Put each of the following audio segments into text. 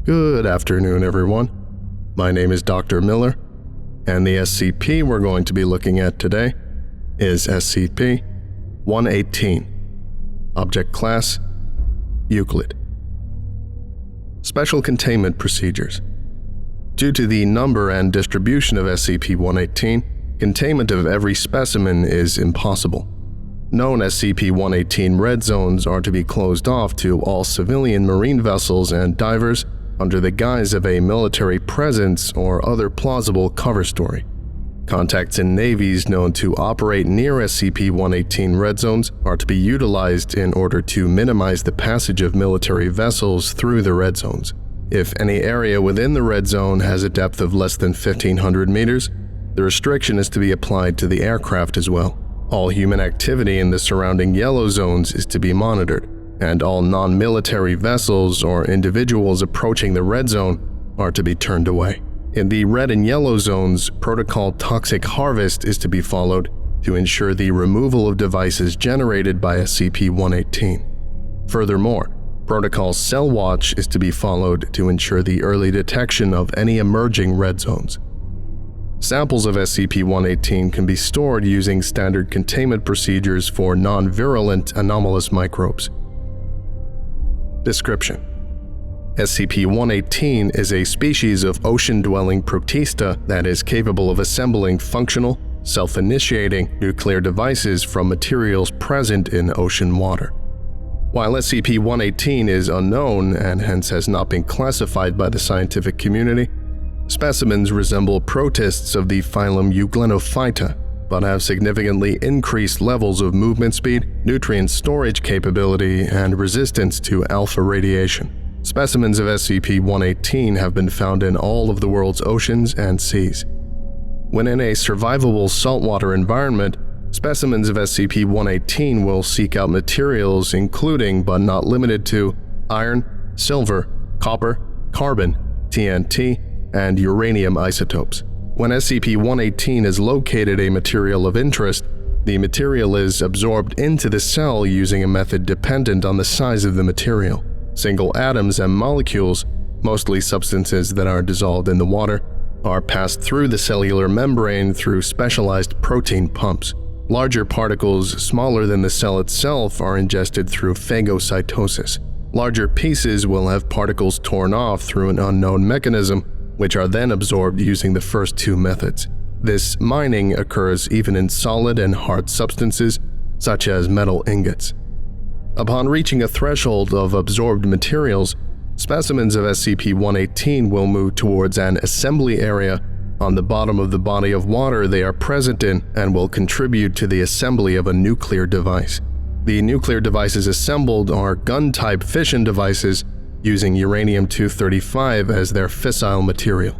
Good afternoon, everyone. My name is Dr. Miller, and the SCP we're going to be looking at today is SCP-118. Object Class: Euclid. Special Containment Procedures. Due to the number and distribution of SCP-118, containment of every specimen is impossible. Known SCP-118 Red Zones are to be closed off to all civilian marine vessels and divers under the guise of a military presence or other plausible cover story. Contacts in navies known to operate near SCP-118 Red Zones are to be utilized in order to minimize the passage of military vessels through the Red Zones. If any area within the Red Zone has a depth of less than 1,500 meters, the restriction is to be applied to the aircraft as well. All human activity in the surrounding yellow zones is to be monitored, and all non-military vessels or individuals approaching the Red Zone are to be turned away. In the red and yellow zones, Protocol Toxic Harvest is to be followed to ensure the removal of devices generated by SCP-118. Furthermore, Protocol Cell Watch is to be followed to ensure the early detection of any emerging red zones. Samples of SCP-118 can be stored using standard containment procedures for non-virulent anomalous microbes. Description: SCP-118 is a species of ocean-dwelling protista that is capable of assembling functional, self-initiating nuclear devices from materials present in ocean water. While SCP-118 is unknown and hence has not been classified by the scientific community, specimens resemble protists of the phylum Euglenophyta, but have significantly increased levels of movement speed, nutrient storage capability, and resistance to alpha radiation. Specimens of SCP-118 have been found in all of the world's oceans and seas. When in a survivable saltwater environment, specimens of SCP-118 will seek out materials including but not limited to iron, silver, copper, carbon, TNT, and uranium isotopes. When SCP-118 has located a material of interest, the material is absorbed into the cell using a method dependent on the size of the material. Single atoms and molecules, mostly substances that are dissolved in the water, are passed through the cellular membrane through specialized protein pumps. Larger particles smaller than the cell itself are ingested through phagocytosis. Larger pieces will have particles torn off through an unknown mechanism, which are then absorbed using the first two methods. This mining occurs even in solid and hard substances, such as metal ingots. Upon reaching a threshold of absorbed materials, specimens of SCP-118 will move towards an assembly area on the bottom of the body of water they are present in and will contribute to the assembly of a nuclear device. The nuclear devices assembled are gun-type fission devices using uranium-235 as their fissile material.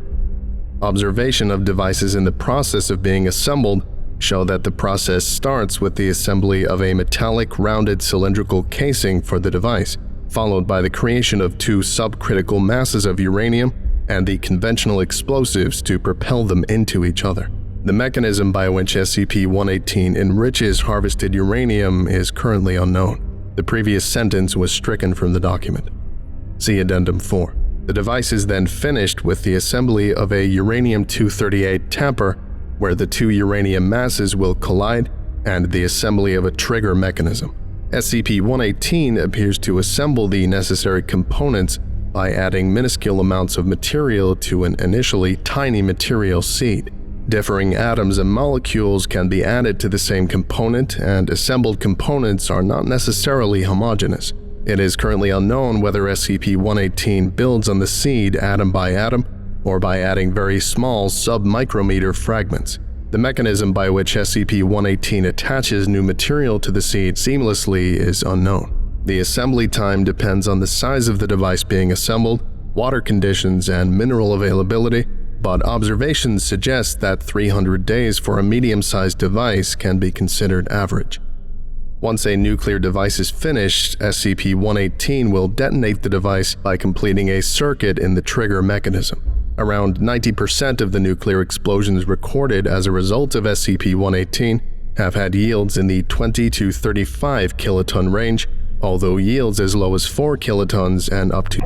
Observation of devices in the process of being assembled show that the process starts with the assembly of a metallic rounded cylindrical casing for the device, followed by the creation of two subcritical masses of uranium and the conventional explosives to propel them into each other. The mechanism by which SCP-118 enriches harvested uranium is currently unknown. The previous sentence was stricken from the document. See Addendum 4. The device is then finished with the assembly of a uranium-238 tamper, where the two uranium masses will collide, and the assembly of a trigger mechanism. SCP-118 appears to assemble the necessary components by adding minuscule amounts of material to an initially tiny material seed. Differing atoms and molecules can be added to the same component, and assembled components are not necessarily homogeneous. It is currently unknown whether SCP-118 builds on the seed atom by atom or by adding very small sub-micrometer fragments. The mechanism by which SCP-118 attaches new material to the seed seamlessly is unknown. The assembly time depends on the size of the device being assembled, water conditions, and mineral availability, but observations suggest that 300 days for a medium-sized device can be considered average. Once a nuclear device is finished, SCP-118 will detonate the device by completing a circuit in the trigger mechanism. Around 90% of the nuclear explosions recorded as a result of SCP-118 have had yields in the 20 to 35 kiloton range, although yields as low as 4 kilotons and up to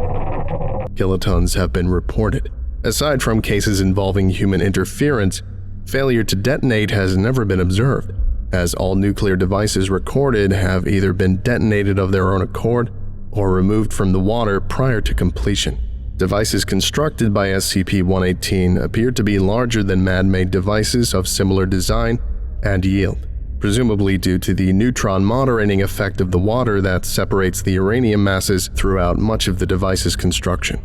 kilotons have been reported. Aside from cases involving human interference, failure to detonate has never been observed, as all nuclear devices recorded have either been detonated of their own accord or removed from the water prior to completion. Devices constructed by SCP-118 appear to be larger than man-made devices of similar design and yield, presumably due to the neutron moderating effect of the water that separates the uranium masses throughout much of the device's construction.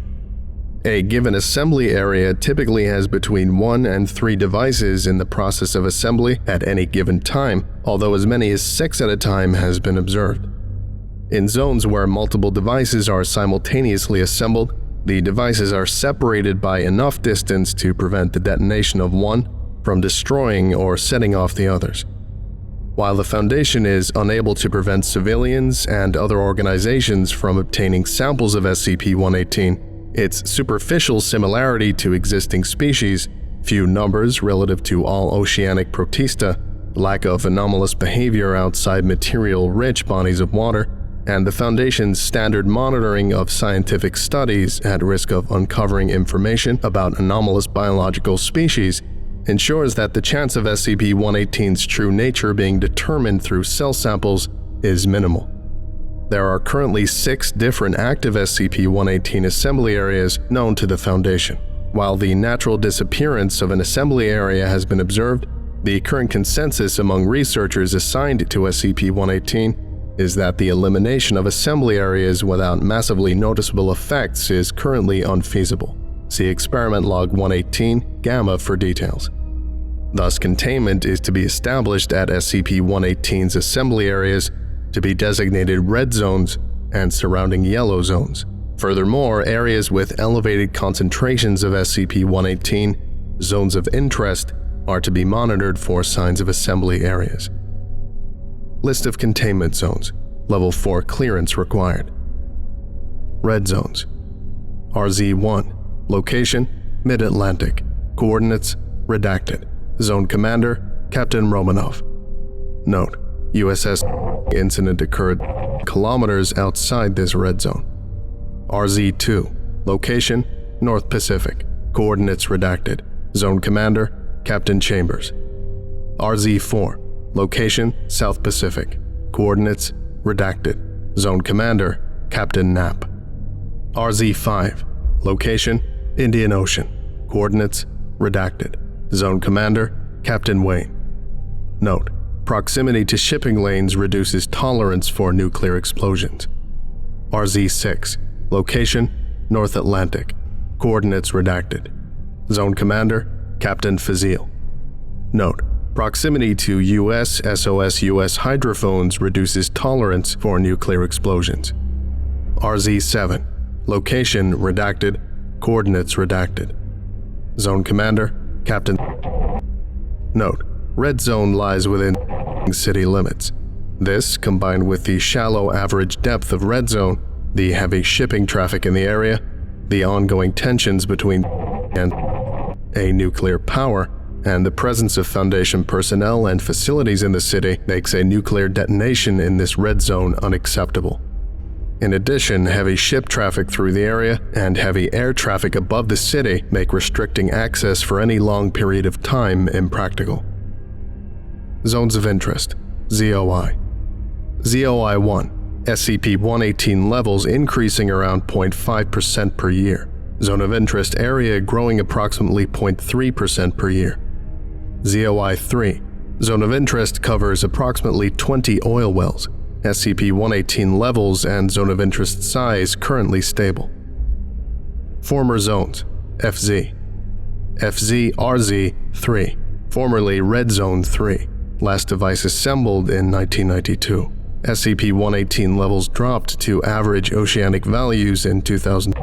A given assembly area typically has between 1 and 3 devices in the process of assembly at any given time, although as many as 6 at a time has been observed. In zones where multiple devices are simultaneously assembled, the devices are separated by enough distance to prevent the detonation of one from destroying or setting off the others. While the Foundation is unable to prevent civilians and other organizations from obtaining samples of SCP-118, its superficial similarity to existing species, few numbers relative to all oceanic Protista, lack of anomalous behavior outside material-rich bodies of water, and the Foundation's standard monitoring of scientific studies at risk of uncovering information about anomalous biological species ensures that the chance of SCP-118's true nature being determined through cell samples is minimal. There are currently 6 different active SCP-118 assembly areas known to the Foundation. While the natural disappearance of an assembly area has been observed, the current consensus among researchers assigned to SCP-118 is that the elimination of assembly areas without massively noticeable effects is currently unfeasible. See Experiment Log 118, Gamma for details. Thus, containment is to be established at SCP-118's assembly areas to be designated red zones and surrounding yellow zones. Furthermore, areas with elevated concentrations of SCP-118, zones of interest, are to be monitored for signs of assembly areas. List of containment zones. Level 4 clearance required. Red zones. RZ-1. Location: Mid-Atlantic. Coordinates: redacted. Zone Commander: Captain Romanov. Note: USS incident occurred kilometers outside this red zone. RZ-2. Location: North Pacific. Coordinates redacted. Zone Commander: Captain Chambers. RZ-4. Location: South Pacific. Coordinates redacted. Zone Commander: Captain Knapp. RZ-5. Location: Indian Ocean. Coordinates redacted. Zone Commander: Captain Wayne. Note: proximity to shipping lanes reduces tolerance for nuclear explosions. RZ-6. Location: North Atlantic. Coordinates redacted. Zone Commander: Captain Fazil. Note: proximity to US SOS-US hydrophones reduces tolerance for nuclear explosions. RZ-7. Location redacted. Coordinates redacted. Zone Commander: Captain. Note: red zone lies within city limits. This, combined with the shallow average depth of red zone, the heavy shipping traffic in the area, the ongoing tensions between and a nuclear power, and the presence of Foundation personnel and facilities in the city makes a nuclear detonation in this red zone unacceptable. In addition, heavy ship traffic through the area and heavy air traffic above the city make restricting access for any long period of time impractical. Zones of Interest. ZOI. ZOI-1. SCP-118 levels increasing around 0.5% per year. Zone of Interest area growing approximately 0.3% per year. ZOI-3. Zone of Interest covers approximately 20 oil wells. SCP-118 levels and Zone of Interest size currently stable. Former zones. FZ. FZ-RZ-3. Formerly Red Zone 3. Last device assembled in 1992. SCP-118 levels dropped to average oceanic values in 2000.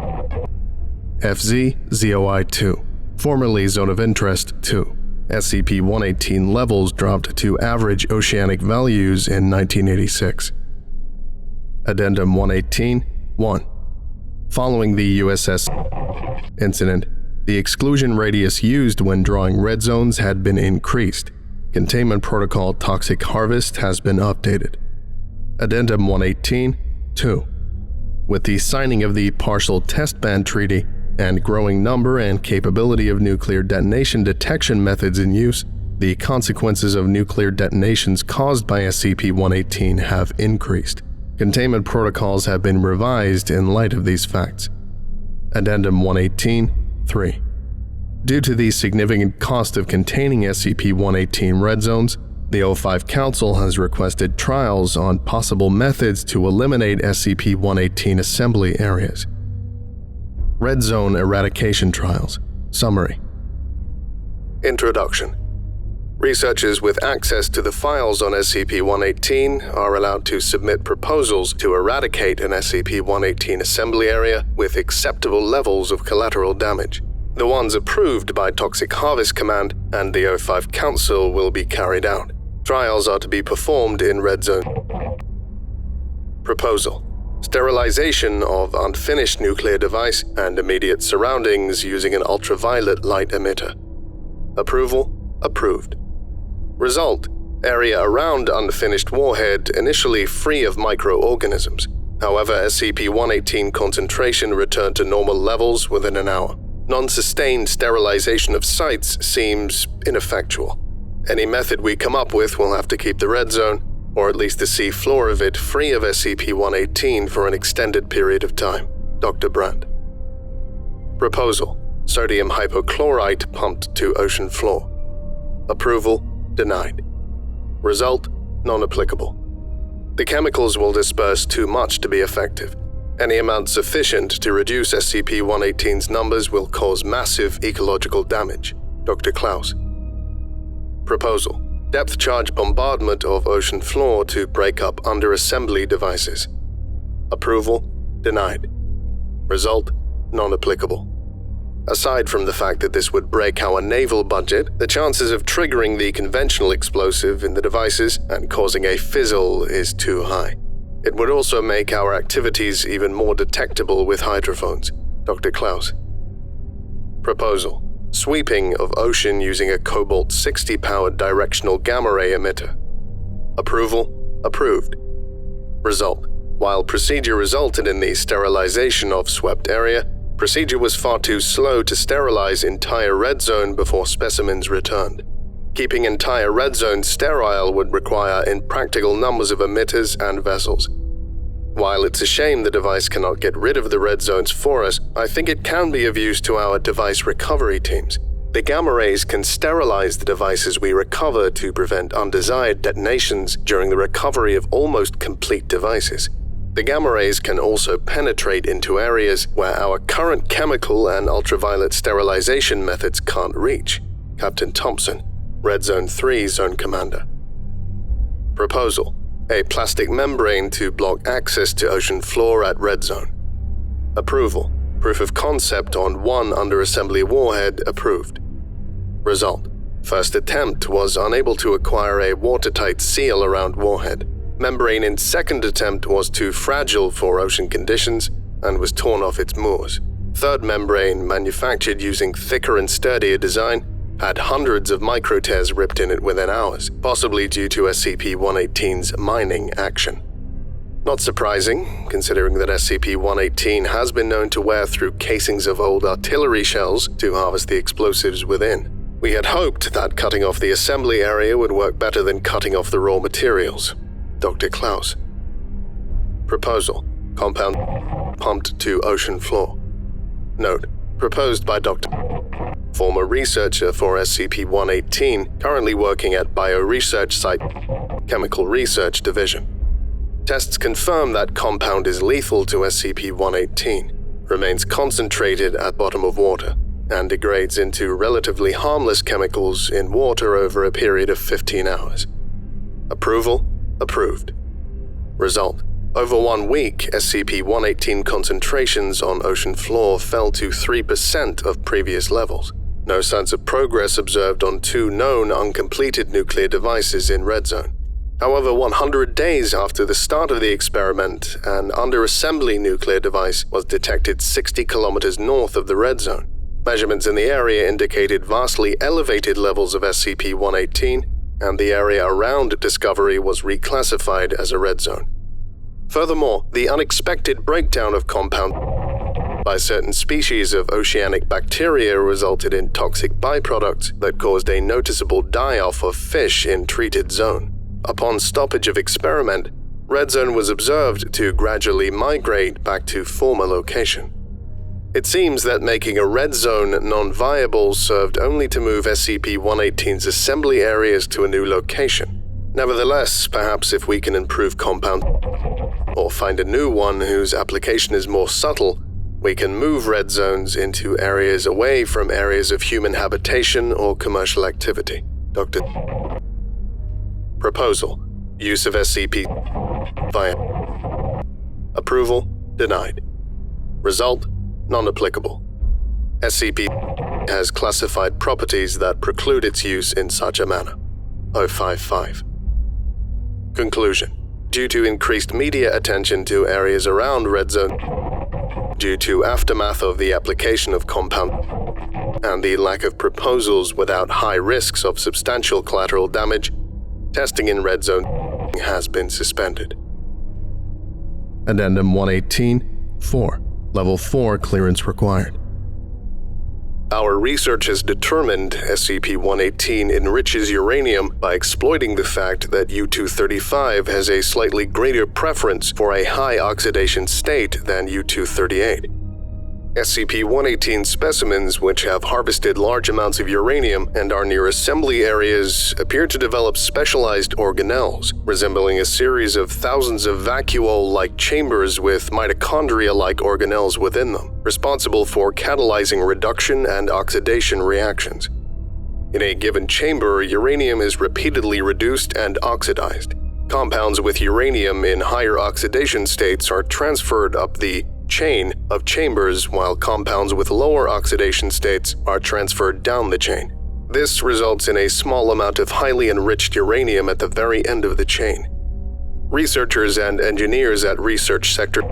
FZ-ZOI-2. Formerly Zone of Interest 2. SCP-118 levels dropped to average oceanic values in 1986. Addendum 118-1. Following the USS incident, the exclusion radius used when drawing red zones had been increased. Containment Protocol Toxic Harvest has been updated. Addendum 118-2. With the signing of the Partial Test Ban Treaty and growing number and capability of nuclear detonation detection methods in use, the consequences of nuclear detonations caused by SCP-118 have increased. Containment protocols have been revised in light of these facts. Addendum 118-3. Due to the significant cost of containing SCP-118 Red Zones, the O5 Council has requested trials on possible methods to eliminate SCP-118 assembly areas. Red Zone Eradication Trials. Summary. Introduction. Researchers with access to the files on SCP-118 are allowed to submit proposals to eradicate an SCP-118 assembly area with acceptable levels of collateral damage. The ones approved by Toxic Harvest Command and the O5 Council will be carried out. Trials are to be performed in Red Zone. Proposal. Sterilization of unfinished nuclear device and immediate surroundings using an ultraviolet light emitter. Approval. Approved. Result: area around unfinished warhead initially free of microorganisms. However, SCP-118 concentration returned to normal levels within an hour. Non-sustained sterilization of sites seems ineffectual. Any method we come up with will have to keep the red zone, or at least the sea floor of it, free of SCP-118 for an extended period of time. Dr. Brandt. Proposal: sodium hypochlorite pumped to ocean floor. Approval. Denied. Result: non-applicable. The chemicals will disperse too much to be effective. Any amount sufficient to reduce SCP-118's numbers will cause massive ecological damage. Dr. Klaus. Proposal: depth charge bombardment of ocean floor to break up under-assembly devices. Approval. Denied. Result: non-applicable. Aside from the fact that this would break our naval budget, the chances of triggering the conventional explosive in the devices and causing a fizzle is too high. It would also make our activities even more detectable with hydrophones. Dr. Klaus. Proposal: sweeping of ocean using a Cobalt-60 powered directional gamma ray emitter. Approval. Approved. Result: while procedure resulted in the sterilization of swept area, procedure was far too slow to sterilize entire red zone before specimens returned. Keeping entire red zone sterile would require impractical numbers of emitters and vessels. While it's a shame the device cannot get rid of the red zones for us, I think it can be of use to our device recovery teams. The gamma rays can sterilize the devices we recover to prevent undesired detonations during the recovery of almost complete devices. The gamma rays can also penetrate into areas where our current chemical and ultraviolet sterilization methods can't reach. Captain Thompson, Red Zone 3 Zone Commander. Proposal: a plastic membrane to block access to ocean floor at Red Zone. Approval: proof of concept on one under-assembly warhead approved. Result: first attempt was unable to acquire a watertight seal around warhead. Membrane in second attempt was too fragile for ocean conditions and was torn off its moors. Third membrane, manufactured using thicker and sturdier design, had hundreds of micro tears ripped in it within hours, possibly due to SCP-118's mining action. Not surprising, considering that SCP-118 has been known to wear through casings of old artillery shells to harvest the explosives within. We had hoped that cutting off the assembly area would work better than cutting off the raw materials. Dr. Klaus. Proposal: compound pumped to ocean floor. Note: proposed by Dr. Former researcher for SCP-118, currently working at Bioresearch Site, Chemical Research Division. Tests confirm that compound is lethal to SCP-118, remains concentrated at bottom of water, and degrades into relatively harmless chemicals in water over a period of 15 hours. Approval: approved. Result: over 1 week, SCP-118 concentrations on ocean floor fell to 3% of previous levels. No signs of progress observed on 2 known uncompleted nuclear devices in Red Zone. However, 100 days after the start of the experiment, an under-assembly nuclear device was detected 60 kilometers north of the Red Zone. Measurements in the area indicated vastly elevated levels of SCP-118, and the area around discovery was reclassified as a red zone. Furthermore, the unexpected breakdown of compound by certain species of oceanic bacteria resulted in toxic byproducts that caused a noticeable die-off of fish in treated zone. Upon stoppage of experiment, Red Zone was observed to gradually migrate back to former location. It seems that making a Red Zone non-viable served only to move SCP-118's assembly areas to a new location. Nevertheless, perhaps if we can improve compound or find a new one whose application is more subtle, we can move Red Zones into areas away from areas of human habitation or commercial activity. Dr. Proposal: use of SCP via approval denied. Result: non-applicable. SCP has classified properties that preclude its use in such a manner. 055. Conclusion: due to increased media attention to areas around Red Zone, due to aftermath of the application of compound, and the lack of proposals without high risks of substantial collateral damage, testing in Red Zone has been suspended. Addendum 118-4. Level 4 clearance required. Our research has determined SCP-118 enriches uranium by exploiting the fact that U-235 has a slightly greater preference for a high oxidation state than U-238. SCP-118 specimens which have harvested large amounts of uranium and are near assembly areas appear to develop specialized organelles, resembling a series of thousands of vacuole-like chambers with mitochondria-like organelles within them, responsible for catalyzing reduction and oxidation reactions. In a given chamber, uranium is repeatedly reduced and oxidized. Compounds with uranium in higher oxidation states are transferred up the chain of chambers, while compounds with lower oxidation states are transferred down the chain. This results in a small amount of highly enriched uranium at the very end of the chain. Researchers and engineers at Research Sector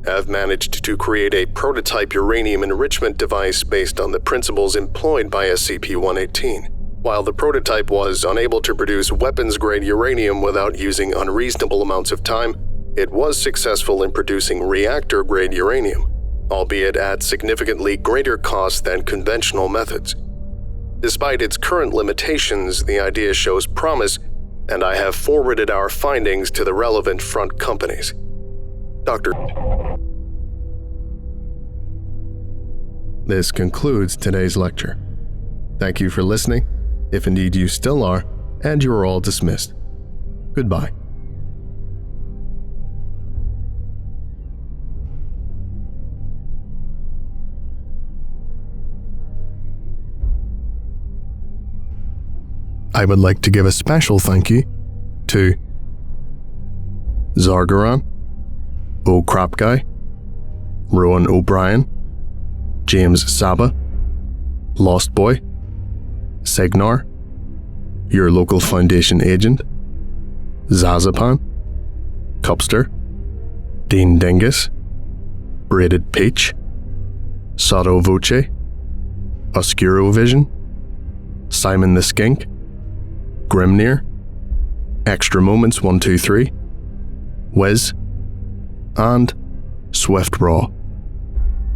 have managed to create a prototype uranium enrichment device based on the principles employed by SCP-118. While the prototype was unable to produce weapons-grade uranium without using unreasonable amounts of time, it was successful in producing reactor-grade uranium, albeit at significantly greater cost than conventional methods. Despite its current limitations, the idea shows promise, and I have forwarded our findings to the relevant front companies. Dr. This concludes today's lecture. Thank you for listening, if indeed you still are, and you are all dismissed. Goodbye. I would like to give a special thank you to Zargaran, O Crap Guy, Rowan O'Brien, James Saba, Lost Boy, Segnar, Your Local Foundation Agent, Zazapan, Cupster, Dean Dingus, Braided Peach, Sotto Voce, Oscuro Vision, Simon the Skink, Grimnir, Extra Moments 123, Wiz, and Swift Raw.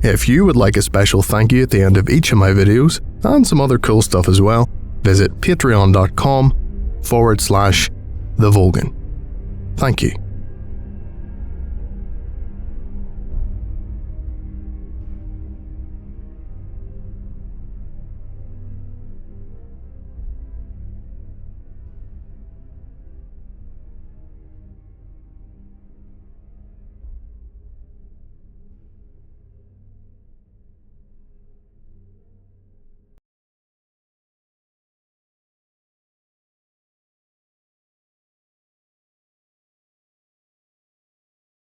If you would like a special thank you at the end of each of my videos, and some other cool stuff as well, visit patreon.com/TheVolgun. Thank you.